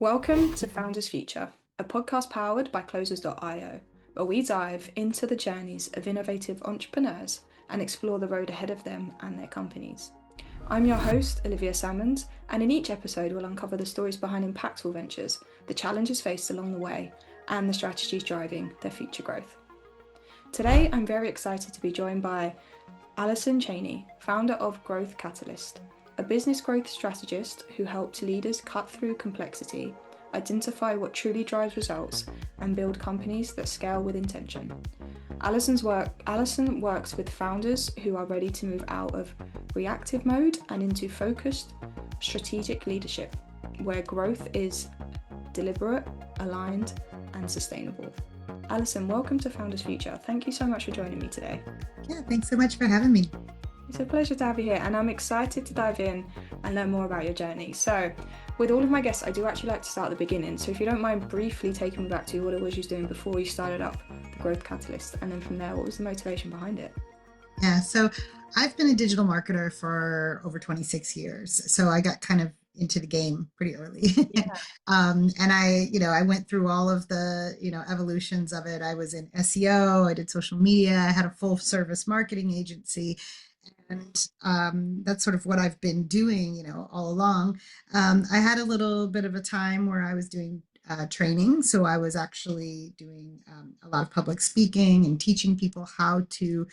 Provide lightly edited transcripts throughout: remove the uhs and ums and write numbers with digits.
Welcome to Founders Future, a podcast powered by Closers.io, where we dive into the journeys of innovative entrepreneurs and explore the road ahead of them and their companies. I'm your host, Olivia Sammons, and in each episode we'll uncover the stories behind impactful ventures, the challenges faced along the way, and the strategies driving their future growth. Today, I'm very excited to be joined by Allison Chaney, founder of Growth Catalyst, a business growth strategist who helps leaders cut through complexity, identify what truly drives results, and build companies that scale with intention. Allison works with founders who are ready to move out of reactive mode and into focused, strategic leadership, where growth is deliberate, aligned, and sustainable. Allison, welcome to Founders Future. Thank you so much for joining me today. Yeah, thanks so much for having me. It's a pleasure to have you here, and I'm excited to dive in and learn more about your journey. So, with all of my guests, I do actually like to start at the beginning. So, if you don't mind briefly taking me back to what it was you were doing before you started up the Growth Catalyst, and then from there, what was the motivation behind it? Yeah, so I've been a digital marketer for over 26 years. So I got kind of into the game pretty early. Yeah. And I went through all of the, evolutions of it. I was in SEO, I did social media, I had a full service marketing agency. And that's sort of what I've been doing, all along. I had a little bit of a time where I was doing training. So I was actually doing a lot of public speaking and teaching people how to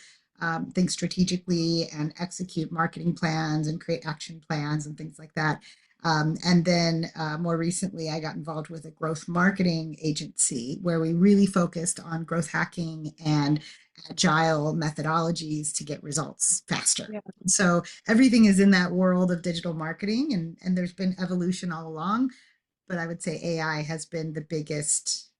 think strategically and execute marketing plans and create action plans and things like that. And then more recently, I got involved with a growth marketing agency where we really focused on growth hacking and agile methodologies to get results faster. Yeah. So everything is in that world of digital marketing, and there's been evolution all along. But I would say AI has been the biggest,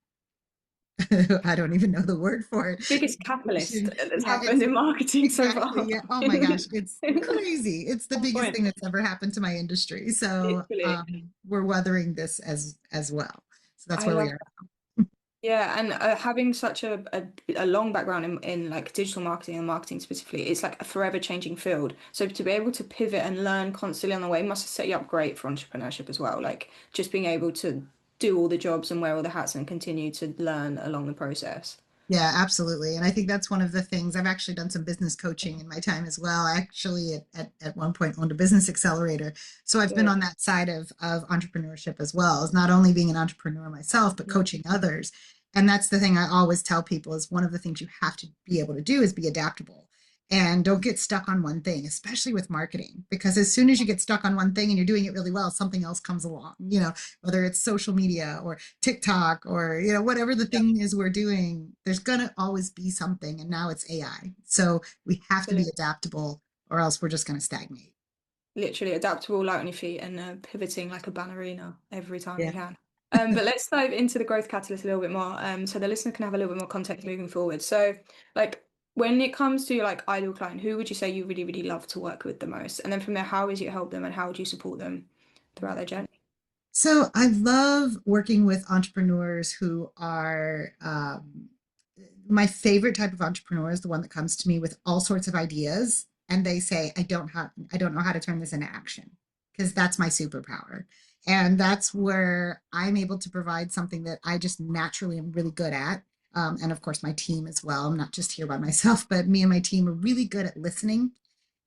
I don't even know the word for it. Biggest catalyst that's Yeah, happened in marketing so exactly. far. Yeah. Oh my gosh, it's crazy. It's the On biggest point. thing that's ever happened to my industry. So Literally. we're weathering this as well. So that's I where we love. are. Yeah, and having such a long background in like digital marketing and marketing specifically, it's like a forever changing field. So to be able to pivot and learn constantly on the way must have set you up great for entrepreneurship as well. Like just being able to do all the jobs and wear all the hats and continue to learn along the process. Yeah, absolutely. And I think that's one of the things. I've actually done some business coaching in my time as well. I actually at one point owned a business accelerator. So I've been Good. on that side of entrepreneurship as well, as not only being an entrepreneur myself, but Yeah. coaching others. And that's the thing I always tell people is one of the things you have to be able to do is be adaptable and don't get stuck on one thing, especially with marketing, because as soon as you get stuck on one thing and you're doing it really well, something else comes along, whether it's social media or TikTok or whatever the Yeah, thing is we're doing, there's going to always be something, and now it's AI. So we have to be absolutely. adaptable or else we're just going to stagnate. Literally adaptable, light on your feet, and pivoting like a ballerina every time you Yeah. can. But let's dive into the growth catalyst a little bit more, so the listener can have a little bit more context moving forward. So, like, when it comes to your like ideal client, who would you say you really, really love to work with the most? And then from there, how would you help them and how would you support them throughout their journey? So I love working with entrepreneurs who are my favorite type of entrepreneur is the one that comes to me with all sorts of ideas and they say, I don't know how to turn this into action, because that's my superpower. And that's where I'm able to provide something that I just naturally am really good at. And of course, my team as well. I'm not just here by myself, but me and my team are really good at listening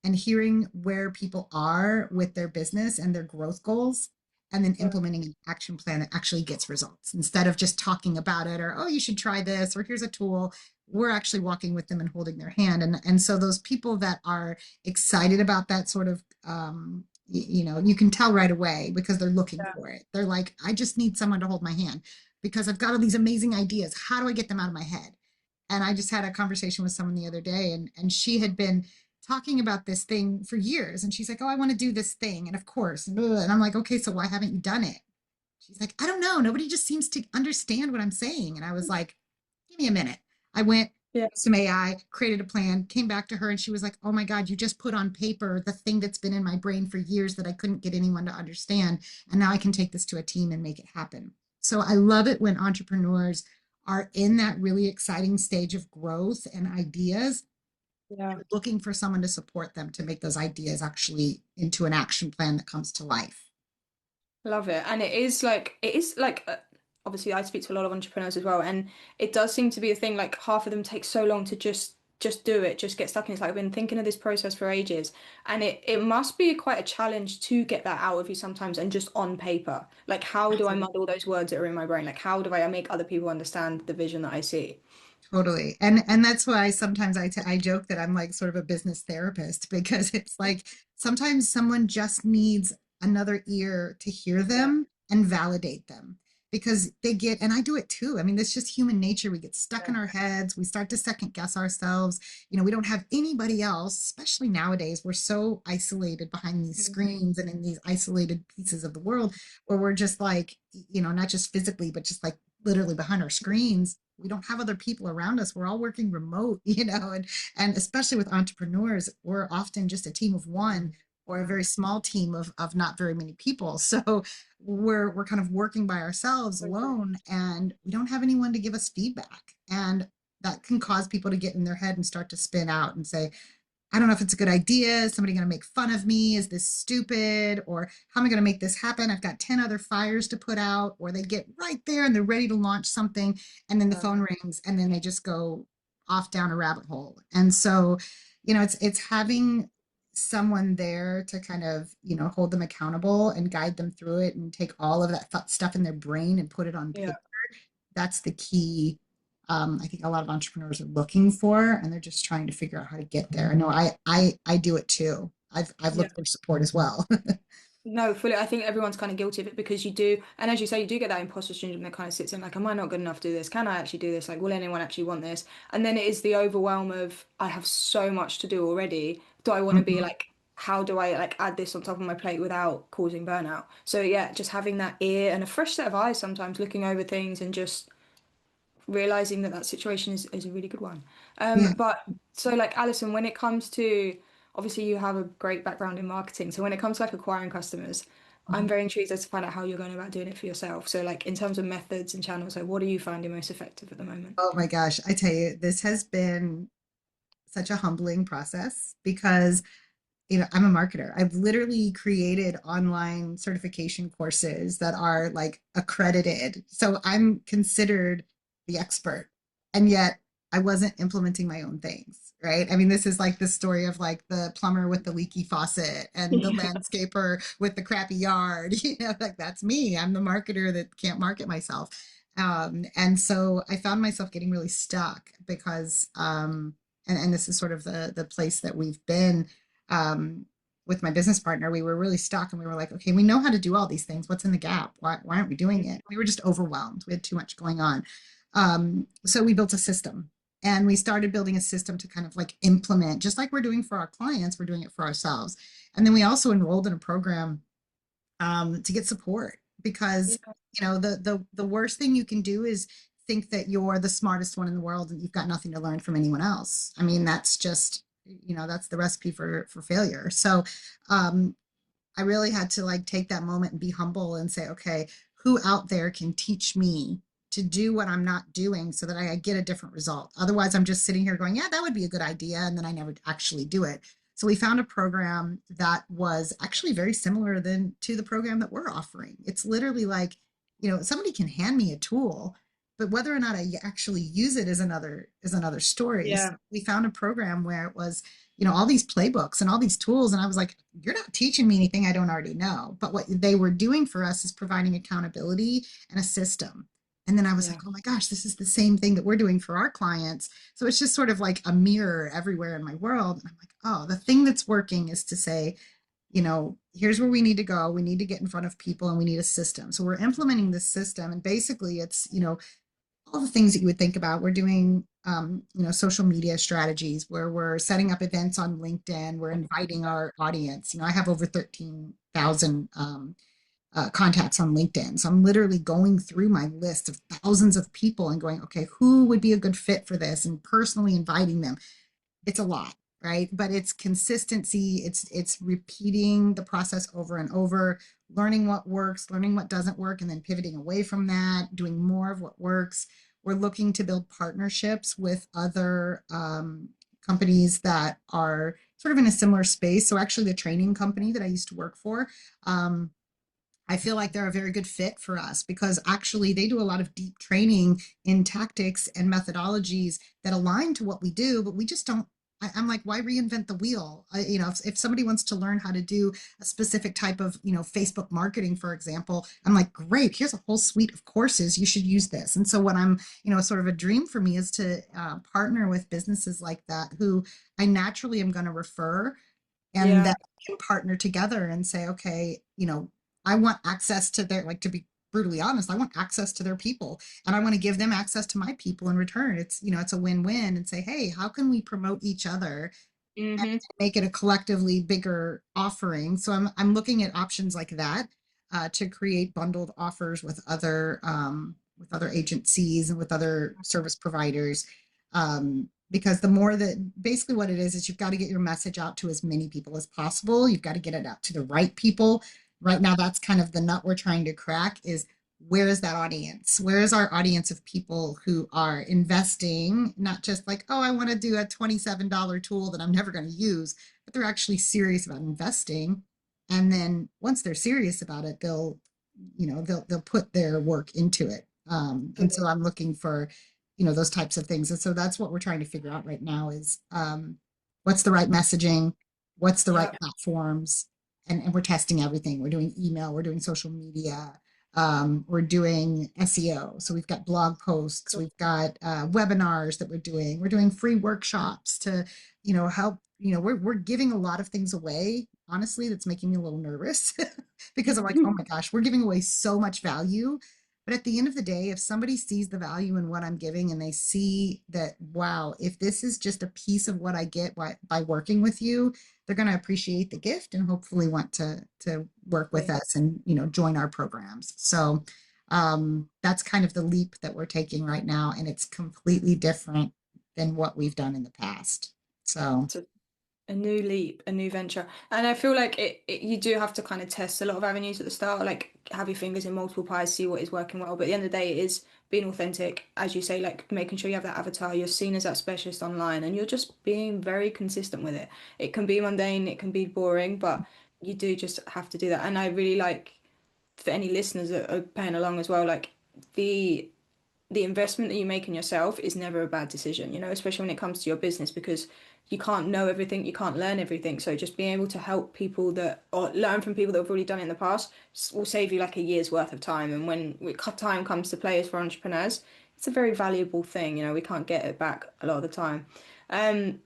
and hearing where people are with their business and their growth goals, and then Yeah. implementing an action plan that actually gets results instead of just talking about it or, oh, you should try this, or here's a tool. We're actually walking with them and holding their hand. And so those people that are excited about that sort of, you can tell right away because they're looking Yeah. for it. They're like, I just need someone to hold my hand because I've got all these amazing ideas. How do I get them out of my head? And I just had a conversation with someone the other day, and she had been talking about this thing for years. And she's like, oh, I want to do this thing. And of course, and I'm like, okay, so why haven't you done it? She's like, I don't know. Nobody just seems to understand what I'm saying. And I was like, give me a minute. I went, Yeah. some AI, created a plan, came back to her, and she was like, oh my God, you just put on paper the thing that's been in my brain for years that I couldn't get anyone to understand. And now I can take this to a team and make it happen. So I love it when entrepreneurs are in that really exciting stage of growth and ideas, Yeah. looking for someone to support them to make those ideas actually into an action plan that comes to life. Love it. And it is like obviously I speak to a lot of entrepreneurs as well, and it does seem to be a thing. Like half of them take so long to just do it, just get stuck in. It's like I've been thinking of this process for ages, and it must be quite a challenge to get that out of you sometimes and just on paper. Like how do I muddle those words that are in my brain? Like how do I make other people understand the vision that I see? Totally. And that's why sometimes I joke that I'm like sort of a business therapist because it's like sometimes someone just needs another ear to hear Yeah. them and validate them because they get, and I do it too. I mean, that's just human nature. We get stuck in Yeah. our heads. We start to second guess ourselves. We don't have anybody else, especially nowadays. We're so isolated behind these Mhm. screens and in these isolated pieces of the world where we're just like, not just physically, but just like literally behind our screens. We don't have other people around us. We're all working remote, and especially with entrepreneurs, we're often just a team of one or a very small team of not very many people. So we're kind of working by ourselves alone and we don't have anyone to give us feedback. And that can cause people to get in their head and start to spin out and say, I don't know if it's a good idea. Is somebody going to make fun of me? Is this stupid? Or how am I going to make this happen? I've got 10 other fires to put out. Or they get right there and they're ready to launch something. And then the phone rings and then they just go off down a rabbit hole. And so, it's having someone there to kind of, hold them accountable and guide them through it and take all of that stuff in their brain and put it on Yeah. paper. That's the key. I think a lot of entrepreneurs are looking for, and they're just trying to figure out how to get there. I know I do it too. I've Yeah. looked for support as well. No, fully. I think everyone's kind of guilty of it because you do, and as you say, you do get that imposter syndrome that kind of sits in like, am I not good enough to do this? Can I actually do this? Like, will anyone actually want this? And then it is the overwhelm of, I have so much to do already. Do I want to be Mhm. like, how do I like add this on top of my plate without causing burnout? So yeah, just having that ear and a fresh set of eyes sometimes looking over things and just realizing that that situation is a really good one. Yeah. But so like Alison, when it comes to obviously you have a great background in marketing, so when it comes to like acquiring customers, I'm Mhm. very intrigued as to find out how you're going about doing it for yourself. So like in terms of methods and channels, like what are you finding most effective at the moment? Oh my gosh, I tell you, this has been such a humbling process because I'm a marketer. I've literally created online certification courses that are like accredited. So I'm considered the expert. And yet I wasn't implementing my own things, right? I mean, this is like the story of like the plumber with the leaky faucet and the Yeah. landscaper with the crappy yard. Like that's me. I'm the marketer that can't market myself. And so I found myself getting really stuck because, and this is sort of the place that we've been um, with my business partner. We were really stuck and we were like, okay, we know how to do all these things. What's in the gap? Why aren't we doing it? We were just overwhelmed. We had too much going on. So we built a system and we started building a system to kind of like implement, just like we're doing for our clients, we're doing it for ourselves. And then we also enrolled in a program to get support because Yeah. the worst thing you can do is think that you're the smartest one in the world and you've got nothing to learn from anyone else. I mean, that's just that's the recipe for failure. So um, I really had to like take that moment and be humble and say, okay, who out there can teach me to do what I'm not doing so that I get a different result? Otherwise, I'm just sitting here going, yeah, that would be a good idea. And then I never actually do it. So we found a program that was actually very similar than to the program that we're offering. It's literally like, somebody can hand me a tool, but whether or not I actually use it is another story. So Yeah. we found a program where it was all these playbooks and all these tools. And I was like, you're not teaching me anything I don't already know. But what they were doing for us is providing accountability and a system. And then I was like, Yeah. oh my gosh, this is the same thing that we're doing for our clients. So it's just sort of like a mirror everywhere in my world. And I'm like, oh, the thing that's working is to say, here's where we need to go. We need to get in front of people and we need a system. So we're implementing this system. And basically, it's, all the things that you would think about. We're doing, social media strategies where we're setting up events on LinkedIn. We're inviting our audience. I have over 13,000 contacts on LinkedIn. So I'm literally going through my list of thousands of people and going, okay, who would be a good fit for this? And personally inviting them. It's a lot, right? But it's consistency. It's repeating the process over and over, learning what works, learning what doesn't work, and then pivoting away from that, doing more of what works. We're looking to build partnerships with other companies that are sort of in a similar space. So actually, the training company that I used to work for, um, I feel like they're a very good fit for us because actually they do a lot of deep training in tactics and methodologies that align to what we do, but we just don't. I'm like, why reinvent the wheel? If somebody wants to learn how to do a specific type of, Facebook marketing, for example, I'm like, great, here's a whole suite of courses. You should use this. And so what I'm, sort of a dream for me is to partner with businesses like that who I naturally am going to refer and Yeah. that can partner together and say, okay, I want access to their, like, to be brutally honest, I want access to their people and I want to give them access to my people in return. It's a win-win, and say, hey, how can we promote each other and Hmm. make it a collectively bigger offering? So I'm looking at options like that to create bundled offers with other agencies and with other service providers. Because the more that basically what it is you've got to get your message out to as many people as possible. You've got to get it out to the right people. Right now, that's kind of the nut we're trying to crack is where is that audience? Where is our audience of people who are investing, not just like, oh, I want to do a $27 tool that I'm never going to use, but they're actually serious about investing. And then once they're serious about it, they'll put their work into it. And so I'm looking for, those types of things. And so that's what we're trying to figure out right now is what's the right messaging, what's the right Yeah. platforms, and we're testing everything. We're doing email, we're doing social media, we're doing SEO. So we've got blog posts, Cool. we've got webinars that we're doing. We're doing free workshops to, help. We're giving a lot of things away. Honestly, that's making me a little nervous because I'm like, oh my gosh, we're giving away so much value. But at the end of the day, if somebody sees the value in what I'm giving and they see that, wow, if this is just a piece of what I get by working with you, they're going to appreciate the gift and hopefully want to work with us and join our programs. So that's kind of the leap that we're taking right now, and it's completely different than what we've done in the past. So So a new leap, a new venture. And I feel like you do have to kind of test a lot of avenues at the start, like have your fingers in multiple pies, see what is working well. But at the end of the day, it is being authentic, as you say, like making sure you have that avatar, you're seen as that specialist online, and you're just being very consistent with it. It can be mundane, it can be boring, but you do just have to do that. And I really like for any listeners that are playing along as well, like the the investment that you make in yourself is never a bad decision, especially when it comes to your business because you can't know everything, you can't learn everything. So just being able to help people that or learn from people that have already done it in the past will save you like a year's worth of time. And when time comes to play as for entrepreneurs, it's a very valuable thing. We can't get it back a lot of the time. Um,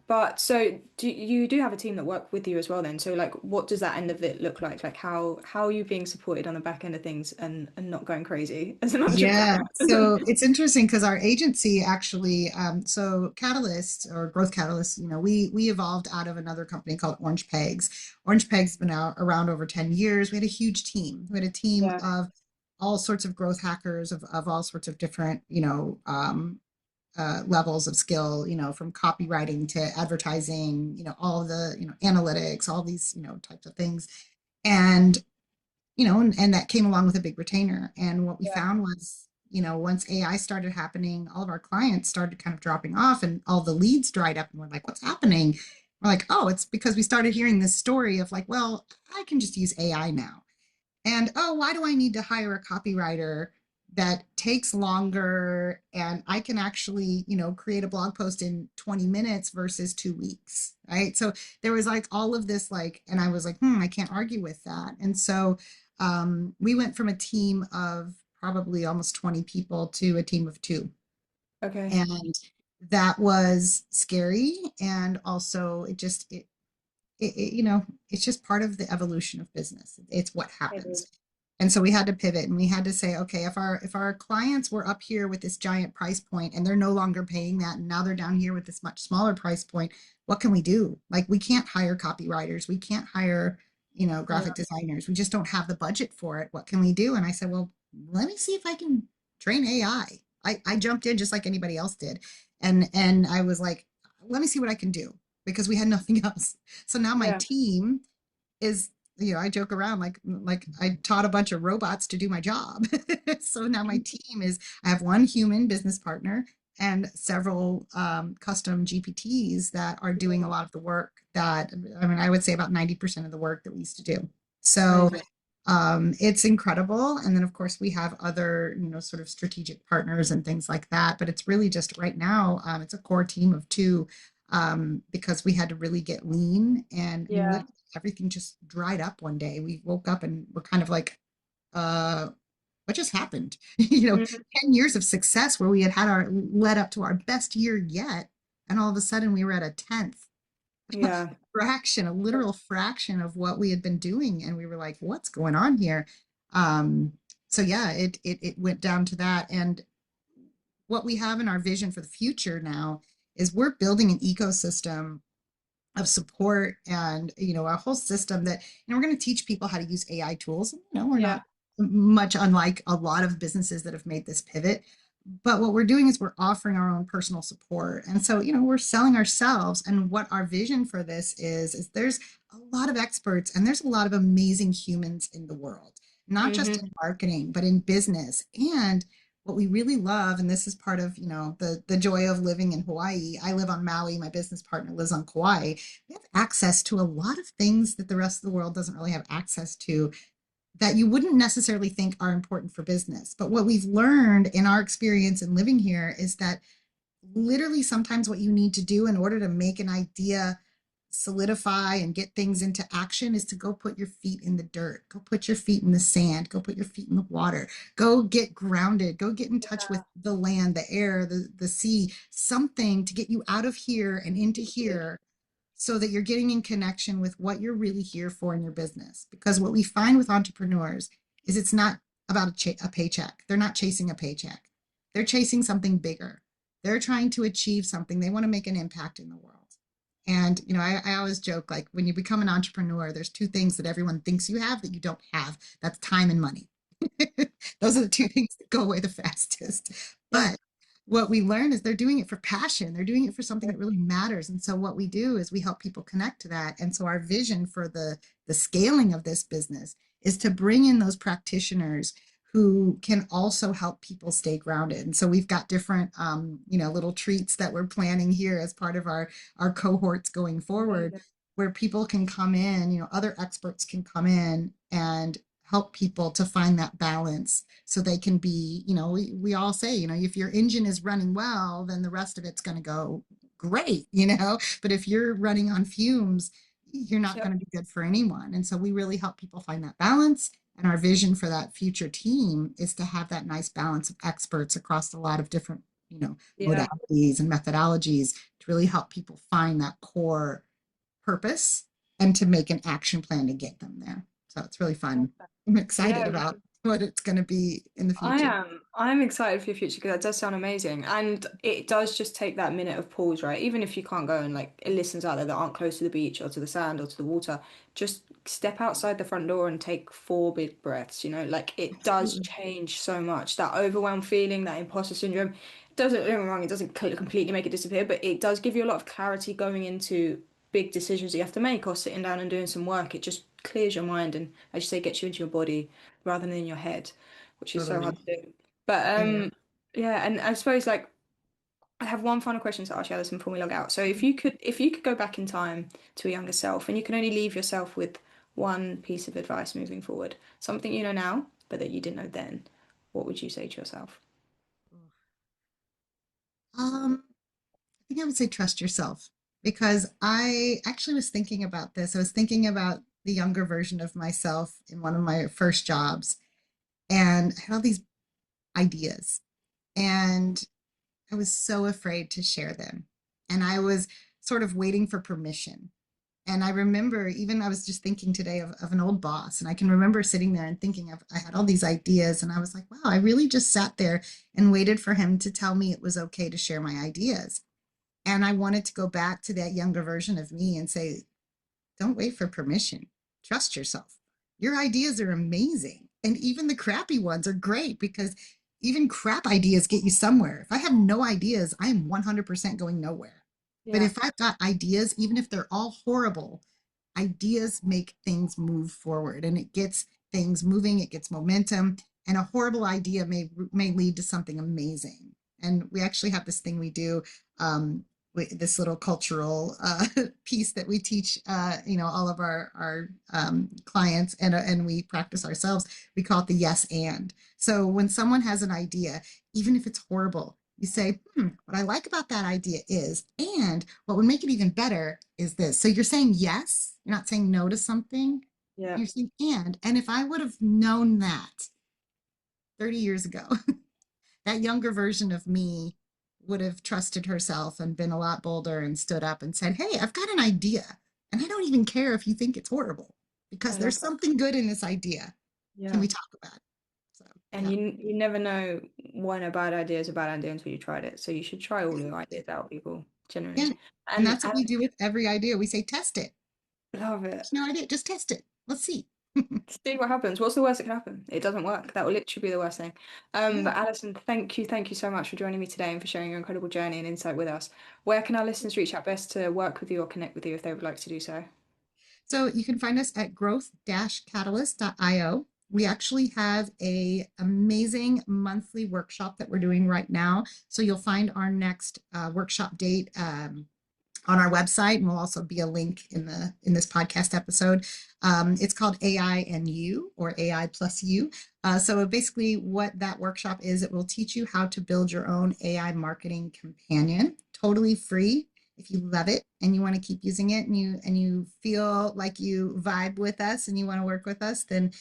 but so do have a team that work with you as well then? So like what does that end of it look like? Like how are you being supported on the back end of things and not going crazy as an yeah, entrepreneur? so it's interesting because our agency actually, so Catalyst or Growth Catalyst, we evolved out of another company called Orange Pegs. Orange Pegs been out around over 10 years. We had a huge team. We had a team Yeah. of all sorts of growth hackers of all sorts of different, levels of skill, from copywriting to advertising, all the, analytics, all these, types of things. And and that came along with a big retainer. And what we Yeah. found was, once AI started happening, all of our clients started kind of dropping off and all the leads dried up. And we're like, what's happening? We're like, oh, it's because we started hearing this story of like, well, I can just use AI now. And oh, why do I need to hire a copywriter that takes longer and I can actually, create a blog post in 20 minutes versus 2 weeks, right? So there was like all of this, like, and I was like, I can't argue with that. And so we went from a team of probably almost 20 people to a team of two. Okay. And that was scary. And also it's just part of the evolution of business. It's what It happens. is. And so we had to pivot and we had to say, okay, if our clients were up here with this giant price point and they're no longer paying that and now they're down here with this much smaller price point, what can we do? Like we can't hire copywriters, we can't hire, Yeah. graphic designers. We just don't have the budget for it. What can we do? And I said, well, let me see if I can train AI. I jumped in just like anybody else did. And I was like, let me see what I can do because we had nothing else. So now my Yeah. team is, I joke around like I taught a bunch of robots to do my job. So now my team is I have one human business partner and several custom GPTs that are doing a lot of the work that I would say about 90% of the work that we used to do. So Amazing. It's incredible. And then, of course, we have other, sort of strategic partners and things like that. But it's really just right now, it's a core team of two, because we had to really get lean, and Yeah. literally everything just dried up one day. We woke up and we're kind of like, uh, what just happened? Mhm. 10 years of success where we had our led up to our best year yet. And all of a sudden we were at a 10th Yeah. fraction, a literal fraction of what we had been doing. And we were like, what's going on here? Um, so yeah, it went down to that. And what we have in our vision for the future now is we're building an ecosystem of support, and a whole system that we're going to teach people how to use AI tools. We're Yeah. not much unlike a lot of businesses that have made this pivot, but what we're doing is we're offering our own personal support. And so we're selling ourselves. And what our vision for this is there's a lot of experts and there's a lot of amazing humans in the world, not just Hmm. in marketing but in business. And what we really love, and this is part of the joy of living in Hawaii. I live on Maui, my business partner lives on Kauai. We have access to a lot of things that the rest of the world doesn't really have access to, that you wouldn't necessarily think are important for business. But what we've learned in our experience in living here is that literally sometimes what you need to do in order to make an idea solidify and get things into action is to go put your feet in the dirt, go put your feet in the sand, go put your feet in the water, go get grounded, go get in touch with the land, the air, the sea, something to get you out of here and into here, so that you're getting in connection with what you're really here for in your business. Because what we find with entrepreneurs is it's not about a paycheck. They're not chasing a paycheck. They're chasing something bigger. They're trying to achieve something. They want to make an impact in the world. And, I always joke, like, when you become an entrepreneur, there's two things that everyone thinks you have that you don't have. That's time and money. Those are the two things that go away the fastest. Yeah. But what we learn is they're doing it for passion. They're doing it for something that really matters. And so what we do is we help people connect to that. And so our vision for the scaling of this business is to bring in those practitioners who can also help people stay grounded. And so we've got different, little treats that we're planning here as part of our cohorts going forward, Amazing. where people can come in, other experts can come in and help people to find that balance, so they can be, we all say, if your engine is running well, then the rest of it's going to go great, but if you're running on fumes, you're not Yep. going to be good for anyone. And so we really help people find that balance. And our vision for that future team is to have that nice balance of experts across a lot of different, Yeah. modalities and methodologies, to really help people find that core purpose and to make an action plan to get them there. So it's really fun. I'm excited Yeah. about what it's going to be in the I future. am. I'm excited for your future because that does sound amazing. And it does just take that minute of pause, right? Even if you can't go and like listeners out there that aren't close to the beach or to the sand or to the water, just step outside the front door and take 4 big breaths, like it does Absolutely. change so much. That overwhelmed feeling, that imposter syndrome, doesn't get me wrong, it doesn't completely make it disappear, but it does give you a lot of clarity going into big decisions you have to make or sitting down and doing some work. It just clears your mind and, as you say, gets you into your body rather than in your head, which is so hard Totally. to do. But Yeah. yeah, and I suppose like I have one final question to ask you, Alison, before we log out. So if you could go back in time to a younger self and you can only leave yourself with one piece of advice moving forward, something you know now, but that you didn't know then, what would you say to yourself? I think I would say trust yourself, because I actually was thinking about this. I was thinking about the younger version of myself in one of my first jobs, and I had all these ideas, and I was so afraid to share them. And I was sort of waiting for permission. And I remember, even I was just thinking today of an old boss, and I can remember sitting there and thinking I had all these ideas, and I was like, wow, I really just sat there and waited for him to tell me it was okay to share my ideas. And I wanted to go back to that younger version of me and say, don't wait for permission. Trust yourself. Your ideas are amazing. And even the crappy ones are great, because even crap ideas get you somewhere. If I have no ideas, I am 100% going nowhere. But Yeah, if I've got ideas, even if they're all horrible, ideas make things move forward, and it gets things moving, it gets momentum, and a horrible idea may lead to something amazing. And we actually have this thing we do. this little cultural piece that we teach, all of our clients, and we practice ourselves. We call it the yes and. So when someone has an idea, even if it's horrible, you say, what I like about that idea is, and what would make it even better is this. So you're saying yes, you're not saying no to something. Yeah. You're saying and if I would have known that 30 years ago, that younger version of me would have trusted herself and been a lot bolder and stood up and said, hey, I've got an idea. And I don't even care if you think it's horrible I because love there's that. something good in this idea. Can Yeah. we talk about it? So, And yeah. you never know when a bad idea is a bad idea until you tried it. So you should try all your ideas out, people, Yeah. generally. And And that's what we do with every idea. We say, test it. I love it. There's no idea. Just test it. Let's see. See what happens. What's the worst that can happen? It doesn't work. That will literally be the worst thing. Yeah. But Alison, thank you so much for joining me today and for sharing your incredible journey and insight with us. Where can our listeners reach out best to work with you or connect with you if they would like to do so? So you can find us at growth-catalyst.io. We actually have a amazing monthly workshop that we're doing right now. So you'll find our next workshop date on our website, and will also be a link in this podcast episode. It's called AI and You, or AI plus You. So basically, what that workshop is, it will teach you how to build your own AI marketing companion, totally free. If you love it and you want to keep using it, and you feel like you vibe with us and you want to work with us, then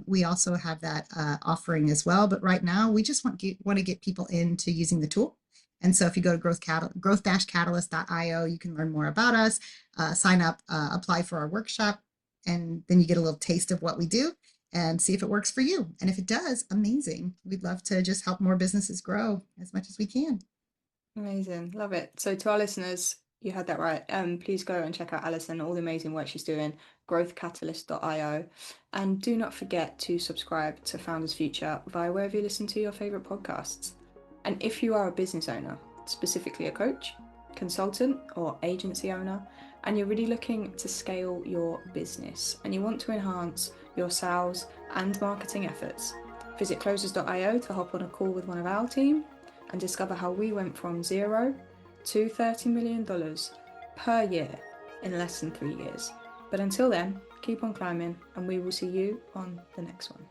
we also have that offering as well. But right now, we just want to get people into using the tool. And so if you go to growth-catalyst.io, you can learn more about us, sign up, apply for our workshop, and then you get a little taste of what we do and see if it works for you. And if it does, amazing. We'd love to just help more businesses grow as much as we can. Amazing. Love it. So to our listeners, you had that right. Please go and check out Alison, all the amazing work she's doing, growthcatalyst.io. And do not forget to subscribe to Founders Future via wherever you listen to your favorite podcasts. And if you are a business owner, specifically a coach, consultant, or agency owner, and you're really looking to scale your business and you want to enhance your sales and marketing efforts, visit closers.io to hop on a call with one of our team and discover how we went from $0 to $30 million per year in less than 3 years. But until then, keep on climbing, and we will see you on the next one.